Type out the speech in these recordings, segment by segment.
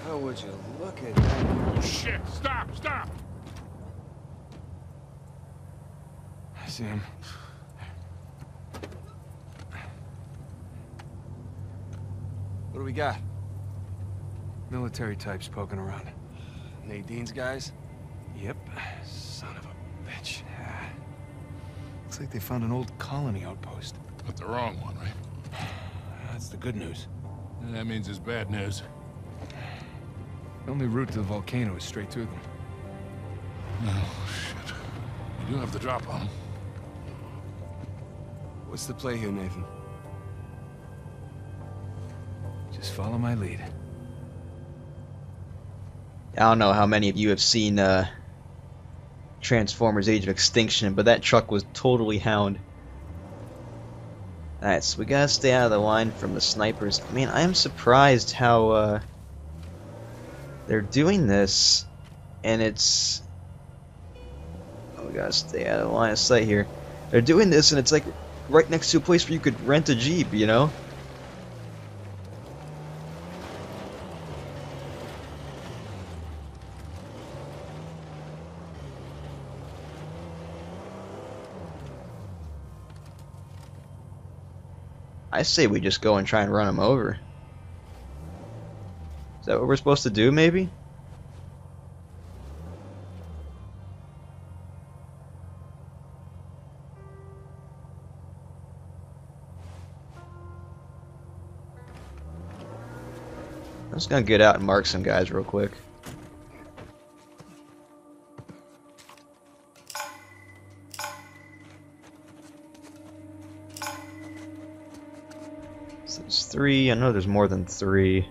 How would you look at that? Oh shit! Stop! Stop! I see him. What do we got? Military types poking around. Nadine's guys? Yep. Son of a bitch. Yeah. Looks like they found an old colony outpost. But the wrong one, right? That's the good news. And that means it's bad news. The only route to the volcano is straight through them. Oh, shit. You do have the drop on them. What's the play here, Nathan? Just follow my lead. I don't know how many of you have seen Transformers Age of Extinction, but that truck was totally hound. Alright, so we gotta stay out of the line from the snipers. Man, I am surprised how they're doing this, and it's... Oh, we gotta stay out of the line of sight here. They're doing this, and it's like right next to a place where you could rent a Jeep, you know? I say we just go and try and run them over. Is that what we're supposed to do, maybe? I'm just gonna get out and mark some guys real quick. So there's 3. I know there's more than 3.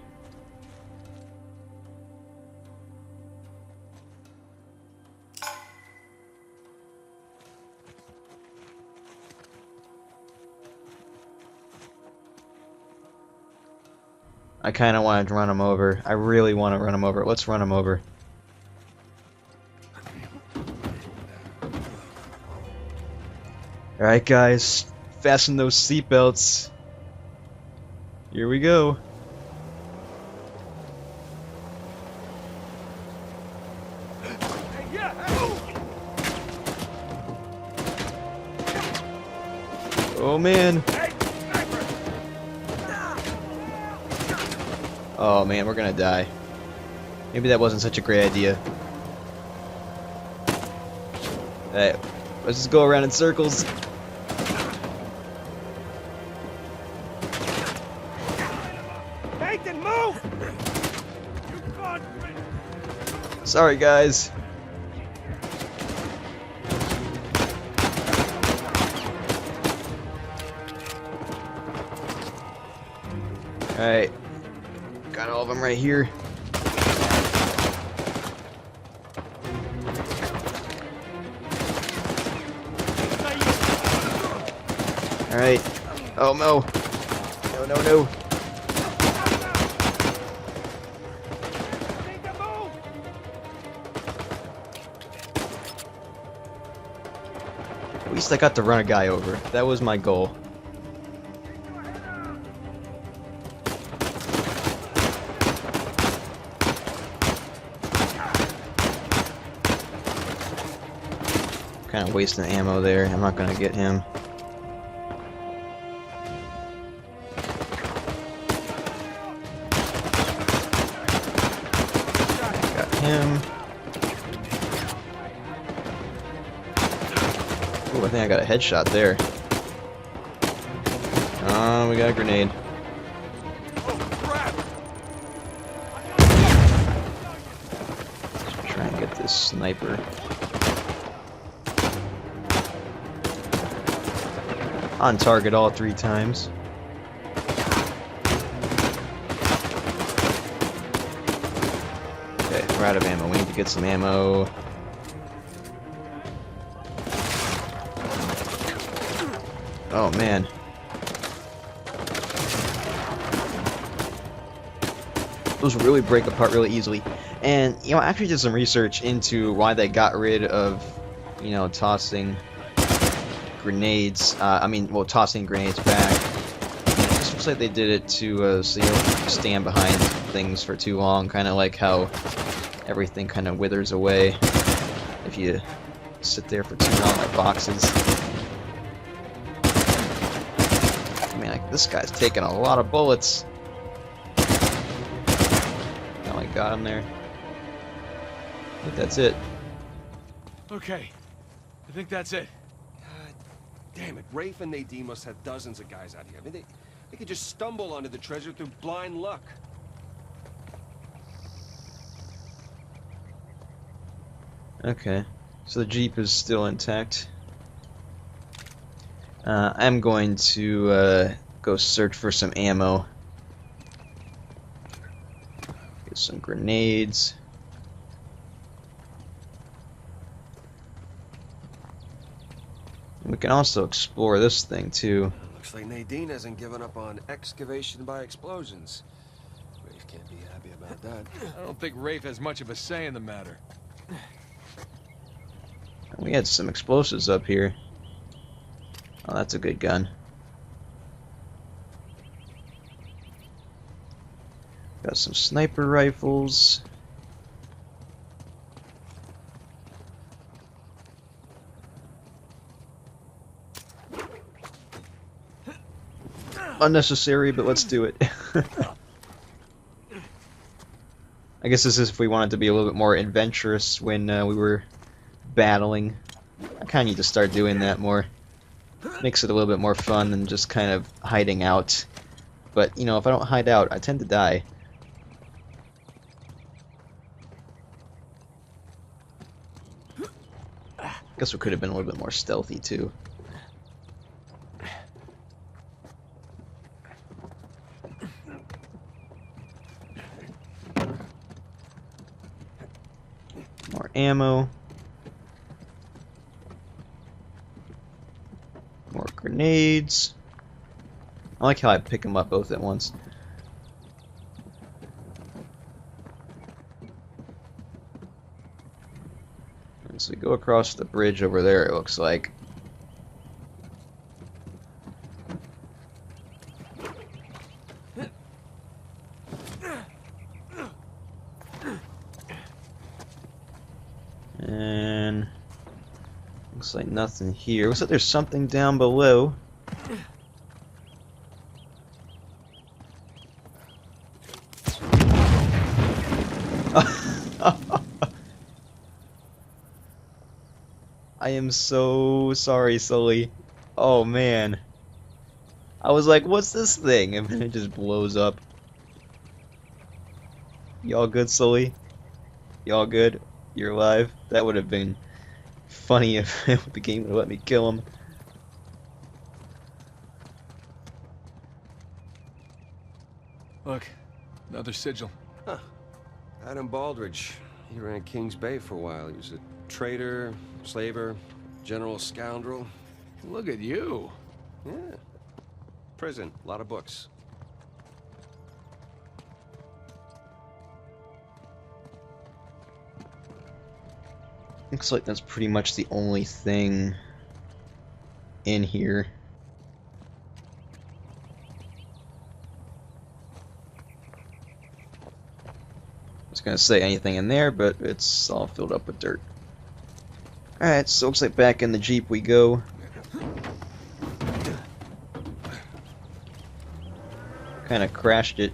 I kind of wanted to run them over. I really want to run them over. Let's run them over. Alright guys, fasten those seatbelts. Here we go. Oh man. Oh man, we're gonna die. Maybe that wasn't such a great idea. Hey, let's just go around in circles. Nathan, move! Sorry guys. Alright. Got all of them right here. Alright. Oh no. No, no, no. At least I got to run a guy over. That was my goal. Kind of wasting ammo there. I'm not gonna get him. Got him. Ooh, I think I got a headshot there. Oh, we got a grenade. Let's try and get this sniper. On target all 3 times. Okay, we're out of ammo. We need to get some ammo. Oh man. Those really break apart really easily. And, you know, I actually did some research into why they got rid of, you know, tossing grenades, tossing grenades back. Just Looks like they did it to so you don't stand behind things for too long, kind of like how everything kind of withers away if you sit there for too long like boxes. I mean, like, this guy's taking a lot of bullets. Oh, I got him there. I think that's it. Okay. I think that's it. God damn it. Rafe and Nadine must have dozens of guys out here. I mean, they could just stumble onto the treasure through blind luck. Okay. So the Jeep is still intact. I'm going to go search for some ammo. Get some grenades. We can also explore this thing too. Looks like Nadine hasn't given up on excavation by explosions. Rafe can't be happy about that. I don't think Rafe has much of a say in the matter. We had some explosives up here. Oh, that's a good gun. Got some sniper rifles. Unnecessary, but let's do it. I guess this is if we wanted to be a little bit more adventurous when we were battling. I kind of need to start doing that more. Makes it a little bit more fun than just kind of hiding out. But, you know, if I don't hide out, I tend to die. Guess we could have been a little bit more stealthy, too. More ammo. More grenades. I like how I pick them up both at once. And so we go across the bridge over there, it looks like. And looks like nothing here. Looks like there's something down below. I am so sorry, Sully. Oh man. I was like, what's this thing? And then it just blows up. Y'all good, Sully? Y'all good? You're alive? That would have been funny if the game would have let me kill him. Look, another sigil. Huh. Adam Baldridge. He ran Kings Bay for a while. He was a traitor, slaver, general scoundrel. Look at you. Yeah. Prison. A lot of books. Looks like that's pretty much the only thing in here. I was gonna say anything in there, but it's all filled up with dirt. Alright, so looks like back in the Jeep we go. Kinda crashed it.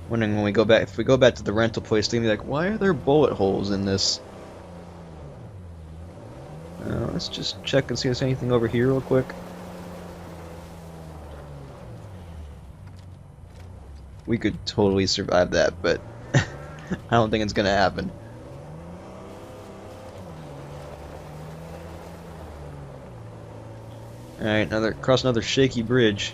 Wondering when we go back, if we go back to the rental place, they're gonna be like, why are there bullet holes in this? Let's just check and see if there's anything over here real quick. We could totally survive that, but I don't think it's gonna happen. Alright, cross another shaky bridge.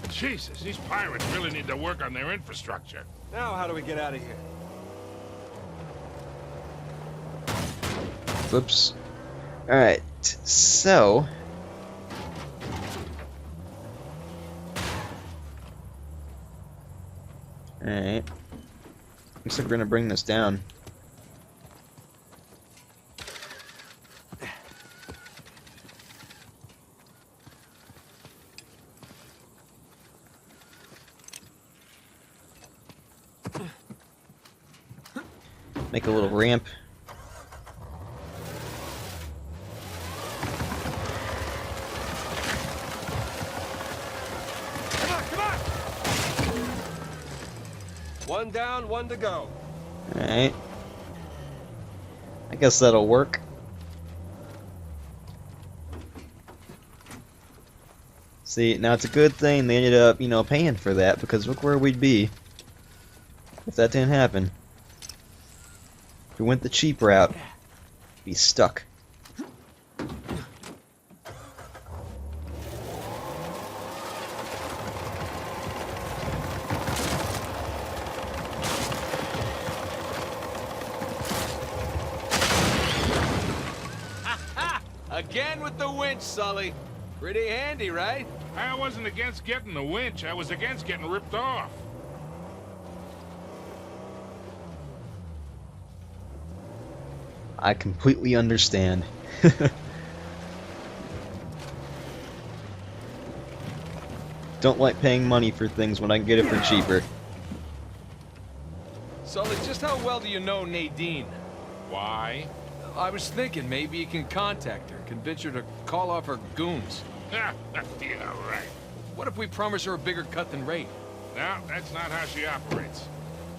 Jesus, these pirates really need to work on their infrastructure. Now, how do we get out of here? Whoops. Alright, so... Alright. Looks like we're gonna bring this down. Make a little ramp. Come on, come on! One down, one to go. Alright. I guess that'll work. See, now it's a good thing they ended up, you know, paying for that, because look where we'd be if that didn't happen. If we went the cheap route, we'd be stuck. Again with the winch, Sully. Pretty handy, right? I wasn't against getting the winch. I was against getting ripped off. I completely understand. Don't like paying money for things when I can get it for cheaper. Sully, just how well do you know Nadine? Why? I was thinking maybe you can contact her, convince her to call off her goons. Yeah, right. What if we promise her a bigger cut than Ray? No, that's not how she operates.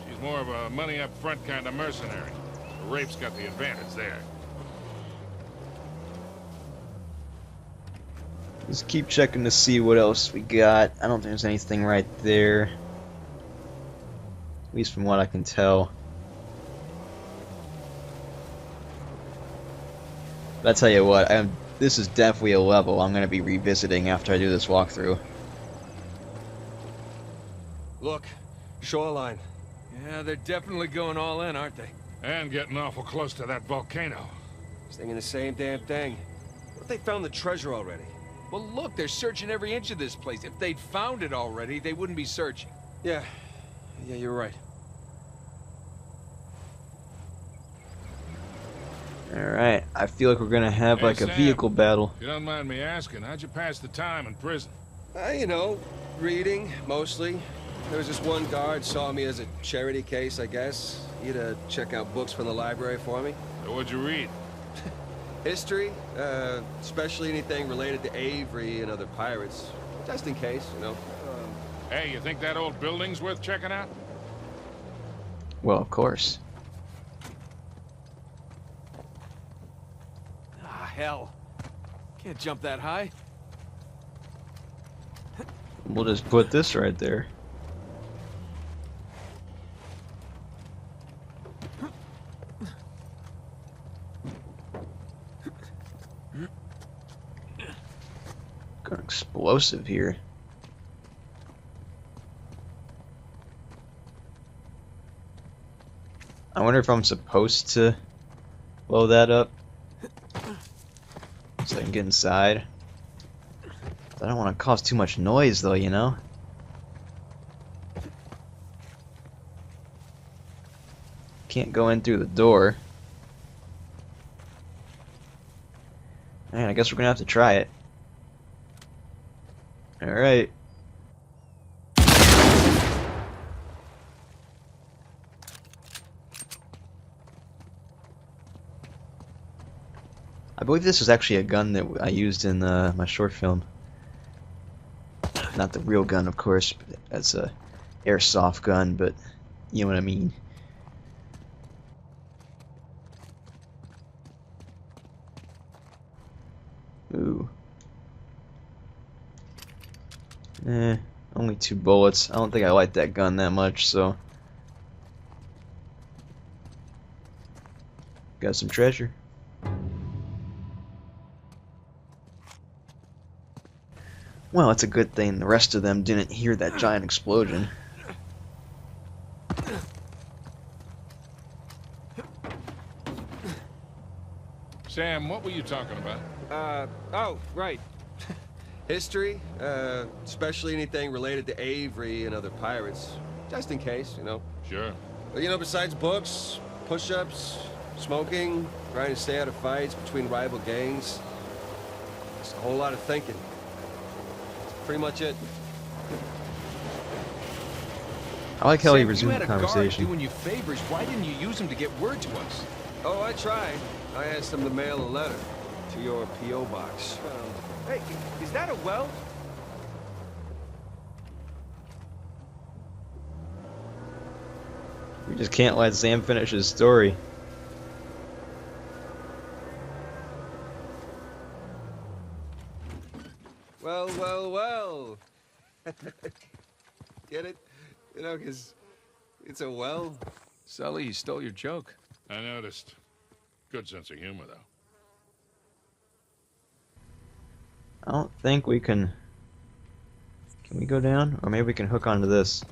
She's more of a money-up-front kind of mercenary. Rape's got the advantage there. Just keep checking to see what else we got. I don't think there's anything right there. At least from what I can tell. But I tell you what, this is definitely a level I'm going to be revisiting after I do this walkthrough. Look, shoreline. Yeah, they're definitely going all in, aren't they? And getting awful close to that volcano. Thinking the same damn thing. What if they found the treasure already? Well, look, they're searching every inch of this place. If they'd found it already, they wouldn't be searching. Yeah, you're right. Alright, I feel like we're going to have Hey, like a Sam, vehicle battle. If you don't mind me asking, how'd you pass the time in prison? You know, reading, mostly. There was this one guard saw me as a charity case, I guess. He'd check out books from the library for me. So what'd you read? History, especially anything related to Avery and other pirates. Just in case, you know. Hey, you think that old building's worth checking out? Well, of course. Ah, hell. Can't jump that high. We'll just put this right there. Got explosive here. I wonder if I'm supposed to blow that up so I can get inside. I don't want to cause too much noise though, you know? Can't go in through the door. Man, I guess we're gonna have to try it. Alright. I believe this was actually a gun that I used in my short film. Not the real gun, of course. But that's a airsoft gun, but you know what I mean. Ooh. Only 2 bullets. I don't think I like that gun that much, so. Got some treasure. Well, it's a good thing the rest of them didn't hear that giant explosion. Sam, what were you talking about? Oh, right. History, especially anything related to Avery and other pirates. Just in case, you know. Sure. But, you know, besides books, push-ups, smoking, trying to stay out of fights between rival gangs, it's a whole lot of thinking. That's pretty much it. I like how he Sam, resumed you the had a guard conversation. doing you favors. Why didn't you use him to get word to us? Oh, I tried. I asked him to mail a letter to your P.O. box. Hey, is that a well? We just can't let Sam finish his story. Well, well, well. Get it? You know, 'cause it's a well. Sully, you stole your joke. I noticed. Good sense of humor, though. I don't think we can... Can we go down? Or maybe we can hook onto this.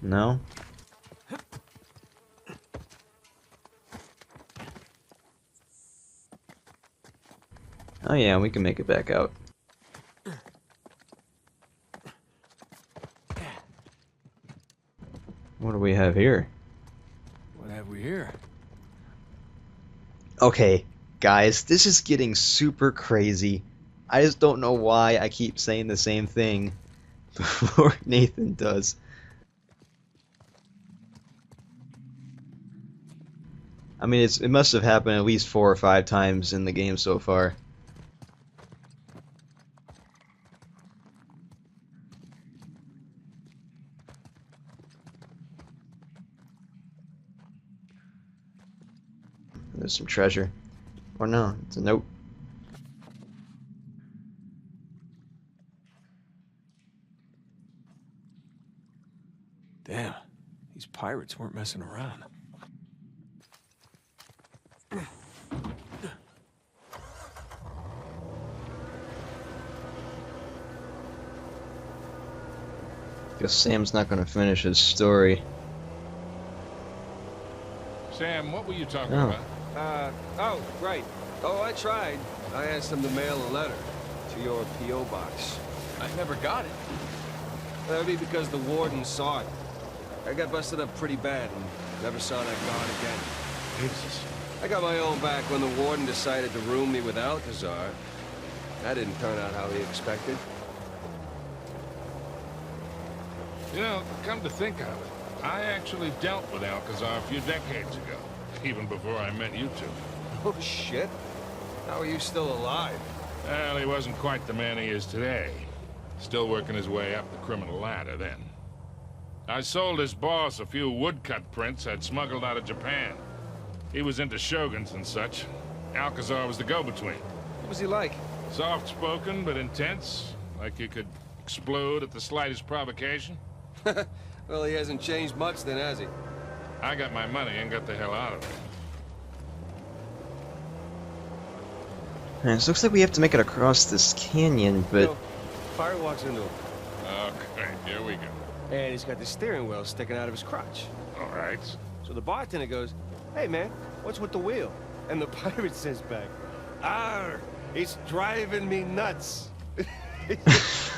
No? Oh yeah, we can make it back out. What do we have here? What have we here? Okay, guys, this is getting super crazy. I just don't know why I keep saying the same thing before Nathan does. I mean, it must have happened at least 4 or 5 times in the game so far. There's some treasure. Or no, it's a note. Damn, these pirates weren't messing around. Guess Sam's not gonna finish his story. Sam, what were you talking Oh. about? Oh, right. Oh, I tried. I asked him to mail a letter to your P.O. box. I never got it. That would be because the warden saw it. I got busted up pretty bad and never saw that guard again. Jesus. I got my own back when the warden decided to room me with Alcazar. That didn't turn out how he expected. You know, come to think of it, I actually dealt with Alcazar a few decades ago, even before I met you two. Oh, shit. How are you still alive? Well, he wasn't quite the man he is today. Still working his way up the criminal ladder then. I sold his boss a few woodcut prints I'd smuggled out of Japan. He was into shoguns and such. Alcazar was the go-between. What was he like? Soft-spoken but intense, like you could explode at the slightest provocation. Well, he hasn't changed much then, has he? I got my money and got the hell out of there. And it looks like we have to make it across this canyon, but... You know, Pirate walks into him, Okay, here we go. and he's got the steering wheel sticking out of his crotch. All right. So the bartender goes, "Hey, man, what's with the wheel?" And the pirate says back, "Arr, it's driving me nuts." I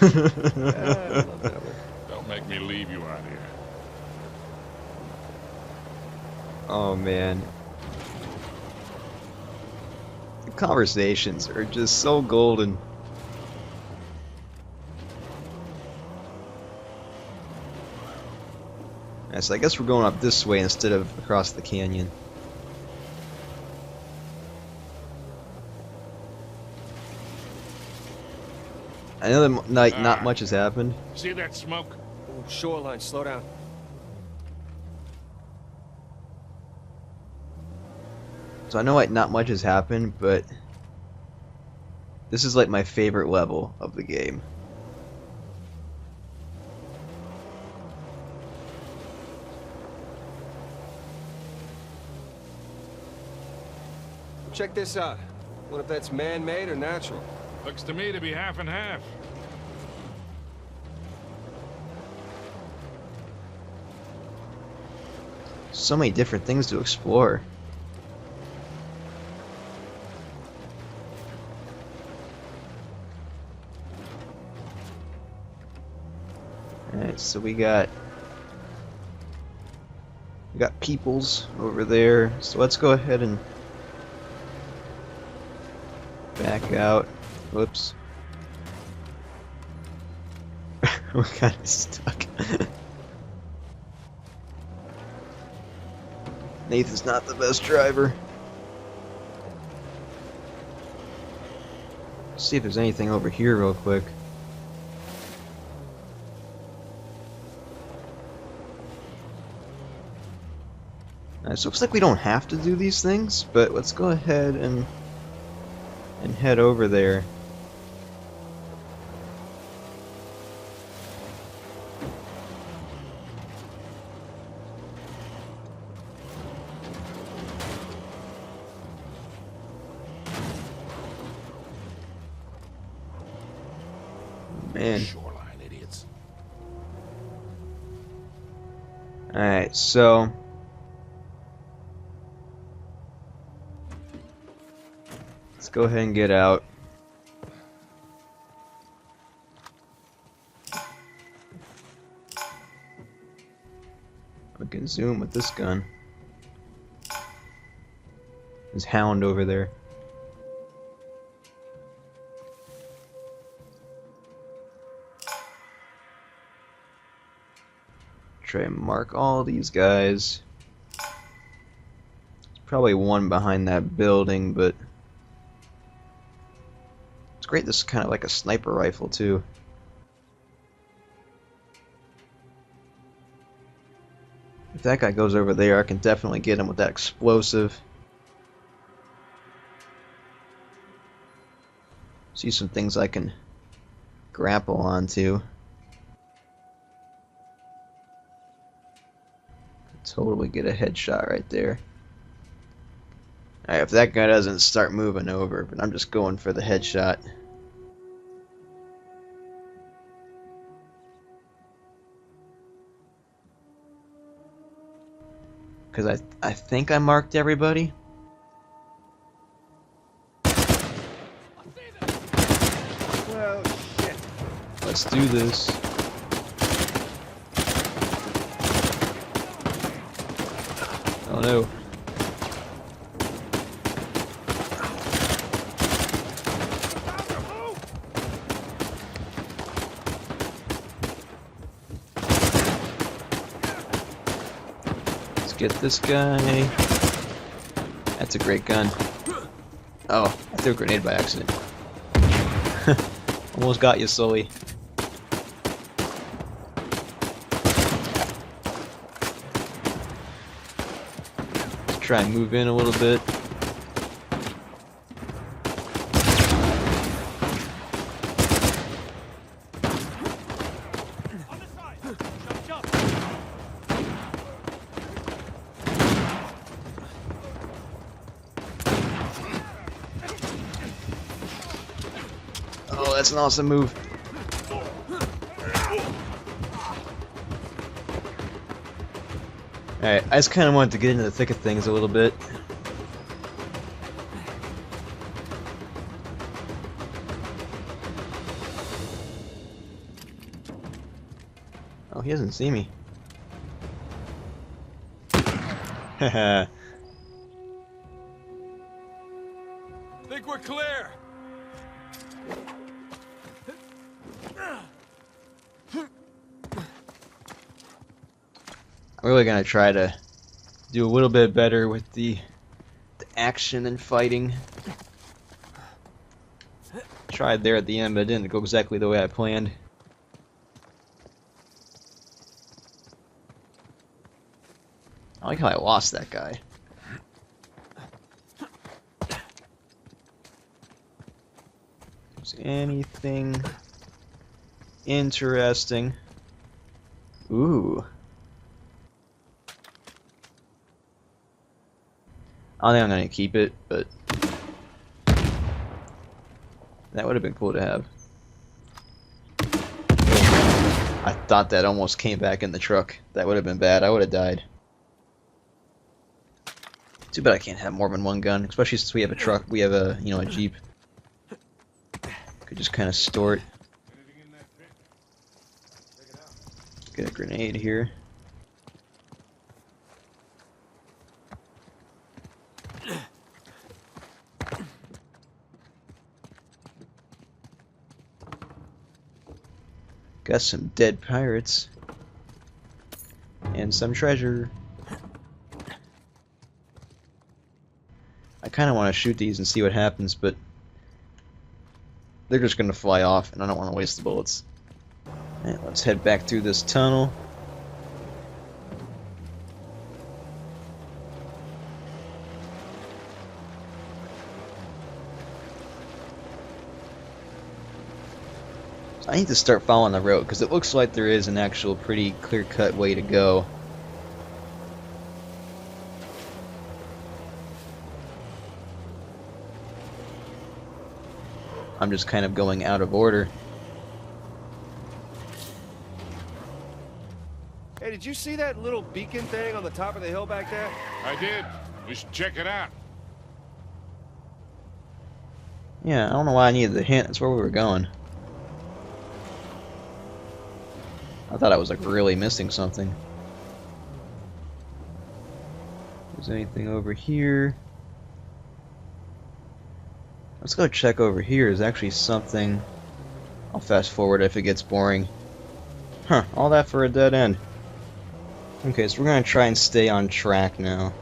love that one. Don't make me leave you out here. Oh man. The conversations are just so golden. Yeah, so I guess we're going up this way instead of across the canyon. I know that not much has happened. See that smoke? Oh, shoreline, slow down. So I know like not much has happened, but this is like my favorite level of the game. Check this out. What if that's man-made or natural? Looks to me to be half and half. So many different things to explore. Alright, so we got peoples over there. So let's go ahead and back out. Whoops. We're kind of stuck. Nathan's not the best driver. Let's see if there's anything over here real quick. Alright, so it looks like we don't have to do these things, but let's go ahead and head over there. Man. Shoreline idiots. Alright, so let's go ahead and get out. We can zoom with this gun. There's Hound over there. Try and mark all these guys. There's probably one behind that building, but it's great. This is kind of like a sniper rifle too. If that guy goes over there, I can definitely get him with that explosive. See some things I can grapple onto. Totally get a headshot right there. Alright, if that guy doesn't start moving over, but I'm just going for the headshot. Because I think I marked everybody. Well, shit. Let's do this. Oh no. Let's get this guy. That's a great gun. Oh, I threw a grenade by accident. Almost got you, Sully. Try and move in a little bit. Oh, that's an awesome move. Alright, I just kind of wanted to get into the thick of things a little bit. Oh, he doesn't see me. Haha. Think we're clear. I'm really gonna try to do a little bit better with the action and fighting. Tried there at the end, but it didn't go exactly the way I planned. I like how I lost that guy. Is anything interesting? Ooh. I don't think I'm gonna keep it, but that would have been cool to have. I thought that almost came back in the truck. That would have been bad. I would have died. Too bad I can't have more than one gun, especially since we have a truck. We have a, a Jeep. Could just kind of store it. Get a grenade here. Got some dead pirates. And some treasure. I kind of want to shoot these and see what happens, but they're just going to fly off, and I don't want to waste the bullets. Alright, let's head back through this tunnel. I need to start following the road, because it looks like there is an actual pretty clear-cut way to go. I'm just kind of going out of order. Hey, did you see that little beacon thing on the top of the hill back there? I did. We should check it out. Yeah, I don't know why I needed the hint. That's where we were going. I thought I was like really missing something. Is there anything over here? Let's go check over here. There's actually something. I'll fast forward if it gets boring. Huh, all that for a dead end. Okay, so we're gonna try and stay on track now.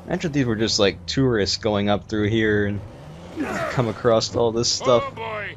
Imagine if these were just like tourists going up through here and come across all this stuff. Oh boy!